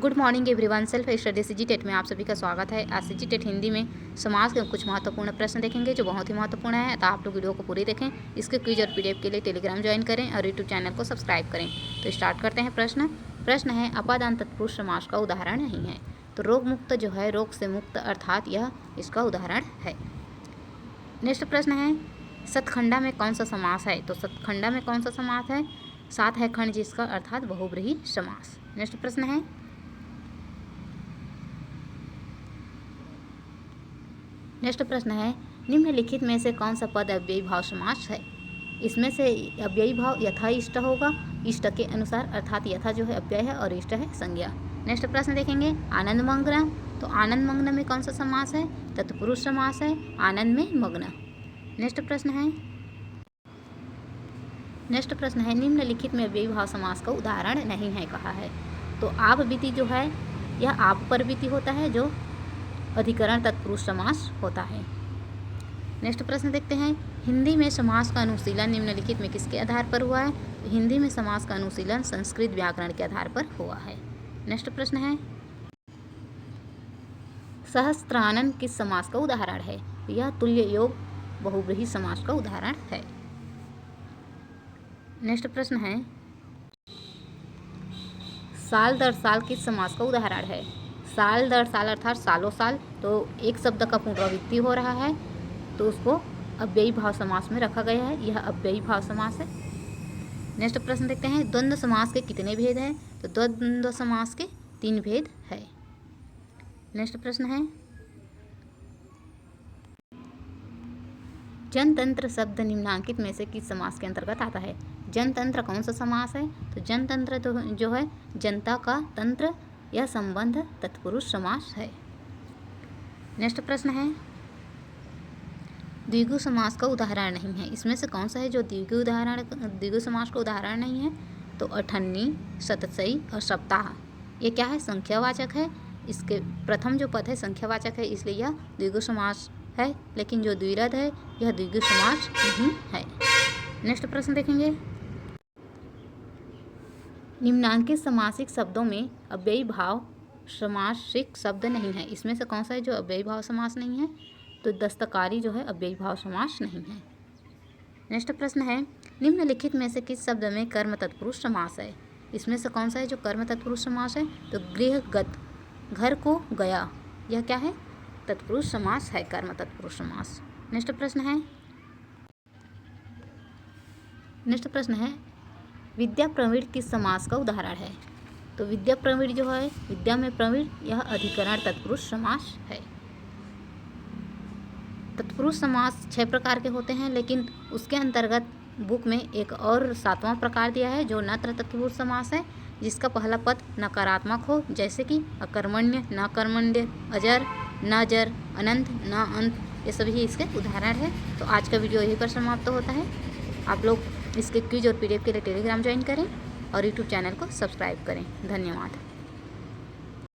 Good morning everyone. Self study CG TET में आप सभी का स्वागत है। आज सीजी टेट हिंदी में समाज के कुछ महत्वपूर्ण प्रश्न देखेंगे जो बहुत ही महत्वपूर्ण है। तो आप लोग वीडियो को पूरी देखें। इसके क्विज और पीडीएफ के लिए टेलीग्राम ज्वाइन करें और यूट्यूब चैनल को सब्सक्राइब करें। तो स्टार्ट करते हैं। प्रश्न है अपादान तत्पुरुष समास का उदाहरण नहीं है। तो रोग मुक्त जो है, रोग से मुक्त अर्थात यह इसका उदाहरण है। नेक्स्ट प्रश्न है सतखंडा में कौन सा समास है। तो सतखंडा में कौन सा समास है। सात है खंड जिसका अर्थात बहुब्रीहि समास। नेक्स्ट प्रश्न है निम्नलिखित में से कौन सा पद अव्ययी भाव समास है। इसमें से अव्ययी भाव यथा इष्ट होगा, इष्ट के अनुसार, अर्थात यथा जो है अव्यय है और इष्ट है संज्ञा। नेक्स्ट प्रश्न देखेंगे आनंद मग्न। तो आनंद मग्न में कौन सा समास है। तत्पुरुष समास है, आनंद में मग्न। नेक्स्ट प्रश्न है निम्नलिखित में अव्ययी भाव समास का उदाहरण नहीं है कहा है। तो आप बीती जो है यह आप पर बीती होता है जो अधिकरण तत्पुरुष समास होता है। नेक्स्ट प्रश्न देखते हैं हिंदी में समास का अनुशीलन निम्नलिखित में किसके आधार पर हुआ है। तो हिंदी में समास का अनुशीलन संस्कृत व्याकरण के आधार पर हुआ है। नेक्स्ट प्रश्न है सहस्त्रानन किस समास का उदाहरण है। यह तुल्य योग बहुब्रीहि समास का उदाहरण है। नेक्स्ट प्रश्न है साल दर साल किस समास का उदाहरण है। साल दर साल अर्थात सालों साल। तो एक शब्द का पुनरावृत्ति हो रहा है तो उसको अव्ययी भाव समास में रखा गया है। यह अव्ययी भाव समास है। नेक्स्ट प्रश्न देखते हैं द्वंद्व समास के कितने भेद हैं। तो द्वंद्व समास के 3 भेद है। नेक्स्ट प्रश्न है जनतंत्र शब्द निम्नांकित में से किस समास के अंतर्गत आता है। जनतंत्र कौन सा समास है। तो जनतंत्र तो जो है जनता का तंत्र, यह संबंध तत्पुरुष समास है। नेक्स्ट प्रश्न है द्विगु समास का उदाहरण नहीं है। इसमें से कौन सा है जो द्विगु समास का उदाहरण नहीं है। तो अठन्नी, शतसई और सप्ताह ये क्या है, संख्यावाचक है। इसके प्रथम जो पद है संख्यावाचक है इसलिए यह द्विगु समास है, लेकिन जो द्विरद है यह द्विगु समास नहीं है। नेक्स्ट प्रश्न देखेंगे निम्नांकित समासिक शब्दों में अव्ययी भाव समासिक शब्द नहीं है। इसमें से कौन सा है जो अव्ययी भाव समास नहीं है। तो दस्तकारी जो है अव्ययी भाव समास नहीं है। नेक्स्ट प्रश्न है निम्नलिखित में से किस शब्द में कर्म तत्पुरुष समास है। इसमें से कौन सा है जो कर्म तत्पुरुष समास है। तो गृहगत, घर को गया, यह क्या है, तत्पुरुष समास है, कर्म तत्पुरुष समास। नेक्स्ट प्रश्न है विद्या प्रवीण किस समास का उदाहरण है। तो विद्या प्रवीण जो है विद्या में प्रवीण, यह अधिकरण तत्पुरुष समास है। तत्पुरुष समास 6 प्रकार के होते हैं, लेकिन उसके अंतर्गत बुक में एक और 7वां प्रकार दिया है जो नत्र तत्पुरुष समास है, जिसका पहला पद नकारात्मक हो, जैसे कि अकर्मण्य, न कर्मण्य, अजर, न जर, अनंत, न अंत, ये सभी इसके उदाहरण है। तो आज का वीडियो यहीं पर समाप्त होता है। आप लोग इसके क्विज और पीडीएफ के लिए टेलीग्राम ज्वाइन करें और यूट्यूब चैनल को सब्सक्राइब करें। धन्यवाद।